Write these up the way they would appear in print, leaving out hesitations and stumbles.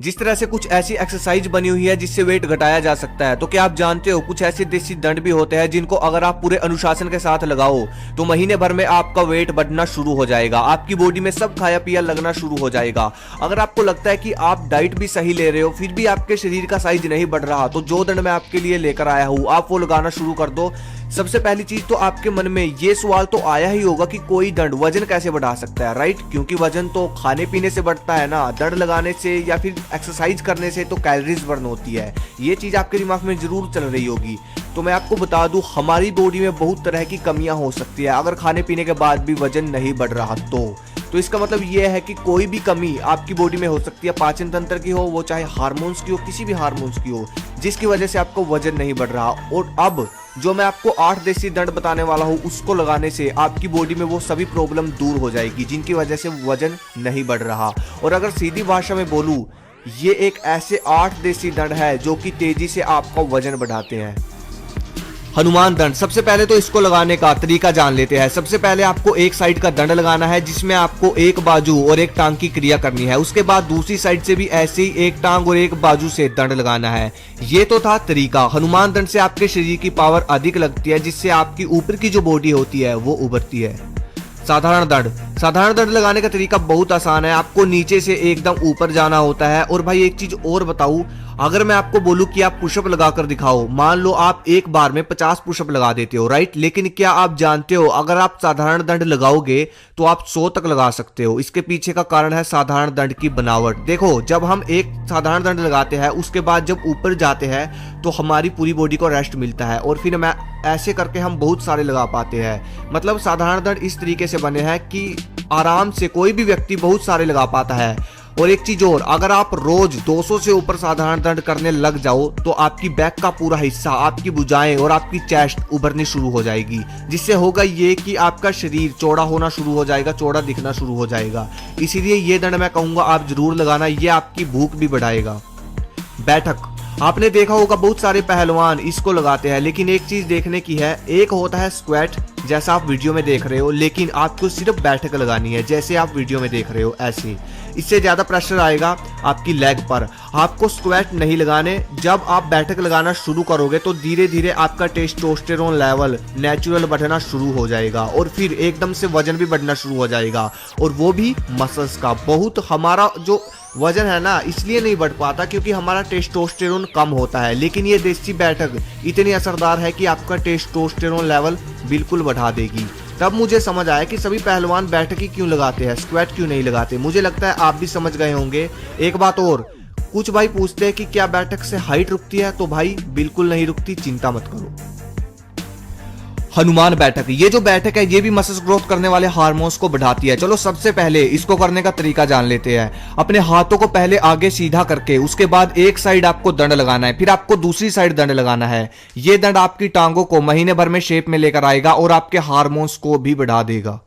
जिस तरह से कुछ ऐसी एक्सरसाइज बनी हुई है जिससे वेट घटाया जा सकता है, तो क्या आप जानते हो कुछ ऐसे देसी दंड भी होते हैं जिनको अगर आप पूरे अनुशासन के साथ लगाओ तो महीने भर में आपका वेट बढ़ना शुरू हो जाएगा, आपकी बॉडी में सब खाया पिया लगना शुरू हो जाएगा। अगर आपको लगता है कि आप डाइट भी सही ले रहे हो फिर भी आपके शरीर का साइज नहीं बढ़ रहा, तो जो दंड मैं आपके लिए लेकर आया हूं आप वो लगाना शुरू कर दो। सबसे पहली चीज तो आपके मन में ये सवाल तो आया ही होगा कि कोई दंड वजन कैसे बढ़ा सकता है, राइट? क्योंकि वजन तो खाने पीने से बढ़ता है ना, दंड लगाने से या फिर एक्सरसाइज करने से तो कैलोरीज बर्न होती है। ये चीज आपके दिमाग में जरूर चल रही होगी। तो मैं आपको बता दूं हमारी बॉडी में बहुत तरह की कमियां हो सकती है अगर खाने पीने के बाद भी वजन नहीं बढ़ रहा तो इसका मतलब ये है कि कोई भी कमी आपकी बॉडी में हो सकती है, पाचन तंत्र की हो, वो चाहे हार्मोन्स की हो, किसी भी हार्मोन्स की हो, जिसकी वजह से आपको वजन नहीं बढ़ रहा। और अब जो मैं आपको 8 देसी दंड बताने वाला हूँ उसको लगाने से आपकी बॉडी में वो सभी प्रॉब्लम दूर हो जाएगी जिनकी वजह से वजन नहीं बढ़ रहा। और अगर सीधी भाषा में बोलूं, ये एक ऐसे 8 देसी दंड है जो कि तेजी से आपका वजन बढ़ाते हैं। हनुमान दंड, सबसे पहले तो इसको लगाने का तरीका जान लेते हैं। सबसे पहले आपको एक साइड का दंड लगाना है जिसमें आपको एक बाजू और एक टांग की क्रिया करनी है। उसके बाद दूसरी साइड से भी ऐसे ही एक टांग और एक बाजू से दंड लगाना है। ये तो था तरीका। हनुमान दंड से आपके शरीर की पावर अधिक लगती है जिससे आपकी ऊपर की जो बॉडी होती है वो उभरती है। साधारण दंड लगाने का तरीका बहुत आसान है। आपको नीचे से एकदम ऊपर जाना होता है। और भाई एक चीज और बताऊं, अगर मैं आपको बोलूं कि आप पुशअप लगाकर दिखाओ, मान लो आप एक बार में 50 पुशअप लगा देते हो, राइट? लेकिन क्या आप जानते हो अगर आप साधारण दंड लगाओगे तो आप 100 तक लगा सकते हो। इसके पीछे का कारण है साधारण दंड की बनावट। देखो, जब हम एक साधारण दंड लगाते हैं उसके बाद जब ऊपर जाते हैं तो हमारी पूरी बॉडी को रेस्ट मिलता है और फिर मैं ऐसे करके हम बहुत सारे लगा पाते हैं। मतलब साधारण दंड इस तरीके से बने हैं कि आराम से कोई भी व्यक्ति बहुत सारे लगा पाता है। और एक चीज और, अगर आप रोज 200 से ऊपर साधारण दंड करने लग जाओ तो आपकी बैक का पूरा हिस्सा, आपकी भुजाएं और आपकी चेस्ट उभरनी शुरू हो जाएगी, जिससे होगा ये कि आपका शरीर चौड़ा होना शुरू हो जाएगा, चौड़ा दिखना शुरू हो जाएगा। इसीलिए ये दंड मैं कहूंगा आप जरूर लगाना, ये आपकी भूख भी बढ़ाएगा। बैठक, आपने देखा होगा बहुत सारे पहलवान इसको लगाते हैं, लेकिन एक चीज देखने की है, एक होता है स्क्वाट जैसा आप वीडियो में देख रहे हो, लेकिन आपको सिर्फ बैठक लगानी है जैसे आप वीडियो में देख रहे हो ऐसे। इससे ज्यादा प्रेशर आएगा आपकी लेग पर। आपको स्क्वाट नहीं लगाने। जब आप बैठक लगाना शुरू करोगे तो धीरे धीरे आपका टेस्टोस्टेरोन लेवल नेचुरल बढ़ना शुरू हो जाएगा और फिर एकदम से वजन भी बढ़ना शुरू हो जाएगा, और वो भी मसल्स का। बहुत हमारा जो वजन है ना इसलिए नहीं बढ़ पाता क्योंकि हमारा टेस्टोस्टेरोन कम होता है, लेकिन ये देसी बैठक इतनी असरदार है कि आपका टेस्टोस्टेरोन लेवल बिल्कुल बढ़ा देगी। तब मुझे समझ आया कि सभी पहलवान बैठक ही क्यों लगाते हैं, स्क्वाट क्यों नहीं लगाते। मुझे लगता है आप भी समझ गए होंगे। एक बात और, कुछ भाई पूछते हैं कि क्या बैठक से हाइट रुकती है, तो भाई बिल्कुल नहीं रुकती, चिंता मत करो। हनुमान बैठक, ये जो बैठक है ये भी मसल्स ग्रोथ करने वाले हार्मोन्स को बढ़ाती है। चलो सबसे पहले इसको करने का तरीका जान लेते हैं। अपने हाथों को पहले आगे सीधा करके उसके बाद एक साइड आपको दंड लगाना है, फिर आपको दूसरी साइड दंड लगाना है। ये दंड आपकी टांगों को महीने भर में शेप में लेकर आएगा और आपके हार्मोन्स को भी बढ़ा देगा।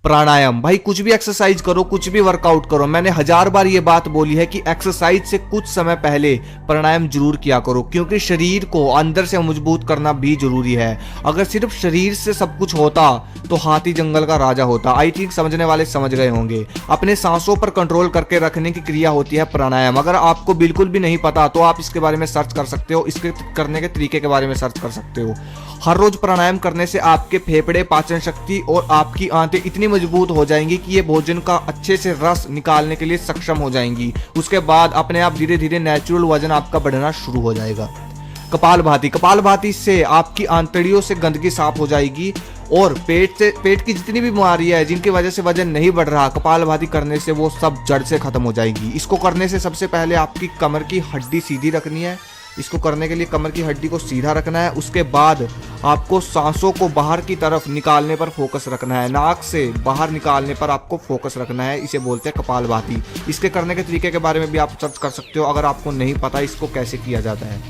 प्राणायाम, भाई कुछ भी एक्सरसाइज करो, कुछ भी वर्कआउट करो, मैंने 1000 बार ये बात बोली है कि एक्सरसाइज से कुछ समय पहले प्राणायाम जरूर किया करो, क्योंकि शरीर को अंदर से मजबूत करना भी जरूरी है। अगर सिर्फ शरीर से सब कुछ होता तो हाथी जंगल का राजा होता। आई थिंक समझने वाले समझ गए होंगे। अपने सांसों पर कंट्रोल करके रखने की क्रिया होती है प्राणायाम। अगर आपको बिल्कुल भी नहीं पता तो आप इसके बारे में सर्च कर सकते हो, इसके करने के तरीके के बारे में सर्च कर सकते हो। हर रोज प्राणायाम करने से आपके फेफड़े, पाचन शक्ति और आपकी आंतें इतनी मजबूत हो जाएंगी कि ये भोजन का अच्छे से रस निकालने के लिए सक्षम हो जाएंगी। उसके बाद अपने आप धीरे धीरे नेचुरल वजन आपका बढ़ना शुरू हो जाएगा। कपालभाति से आपकी आंतड़ियों से गंदगी साफ हो जाएगी और पेट की जितनी भी बीमारियां है जिनकी वजह से वजन नहीं बढ़ रहा, कपालभाति करने से वो सब जड़ से खत्म हो जाएगी। इसको करने से सबसे पहले आपकी कमर की हड्डी सीधी रखनी है। इसको करने के लिए कमर की हड्डी को सीधा रखना है। उसके बाद आपको सांसों को बाहर की तरफ निकालने पर फोकस रखना है, नाक से बाहर निकालने पर आपको फोकस रखना है। इसे बोलते हैं कपालभाति। इसके करने के तरीके के बारे में भी आप सर्च कर सकते हो अगर आपको नहीं पता इसको कैसे किया जाता है।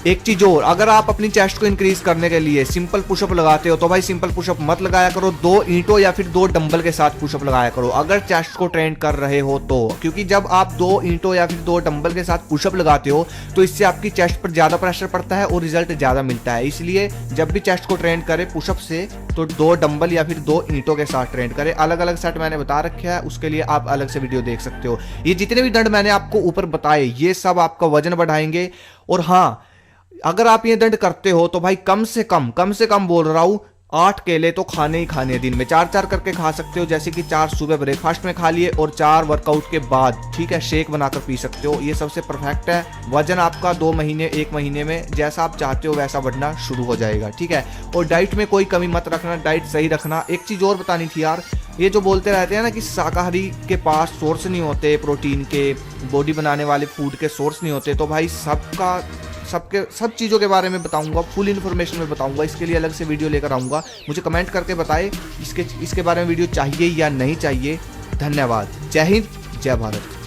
एक चीज और, अगर आप अपनी चेस्ट को इंक्रीज करने के लिए सिंपल पुशअप लगाते हो तो भाई सिंपल पुशअप मत लगाया करो, 2 ईंटों या फिर 2 डंबल के साथ पुशअप लगाया करो अगर चेस्ट को ट्रेन कर रहे हो तो। क्योंकि जब आप 2 ईंटों या फिर 2 डंबल के साथ पुशअप लगाते हो तो इससे आपकी चेस्ट पर ज्यादा प्रेशर पड़ता है और रिजल्ट ज्यादा मिलता है। इसलिए जब भी चेस्ट को ट्रेन करे पुशअप से तो 2 डंबल या फिर 2 ईंटों के साथ ट्रेन करे। अलग अलग सेट मैंने बता रखा है, उसके लिए आप अलग से वीडियो देख सकते हो। ये जितने भी दंड मैंने आपको ऊपर बताए ये सब आपका वजन बढ़ाएंगे। और हाँ, अगर आप ये दंड करते हो तो भाई कम से कम बोल रहा हूं 8 केले तो खाने ही खाने, दिन में 4-4 करके खा सकते हो। जैसे कि 4 सुबह ब्रेकफास्ट में खा लिए और 4 वर्कआउट के बाद, ठीक है, शेक बनाकर पी सकते हो। ये सबसे परफेक्ट है। वजन आपका 2 महीने 1 महीने में जैसा आप चाहते हो वैसा बढ़ना शुरू हो जाएगा, ठीक है। और डाइट में कोई कमी मत रखना, डाइट सही रखना। एक चीज और बतानी थी यार, ये जो बोलते रहते हैं ना कि शाकाहारी के पास सोर्स नहीं होते प्रोटीन के, बॉडी बनाने वाले फूड के सोर्स नहीं होते, तो भाई सब चीज़ों के बारे में बताऊंगा, फुल इन्फॉर्मेशन में बताऊंगा। इसके लिए अलग से वीडियो लेकर आऊंगा। मुझे कमेंट करके बताएं इसके बारे में वीडियो चाहिए या नहीं चाहिए। धन्यवाद। जय हिंद, जय भारत।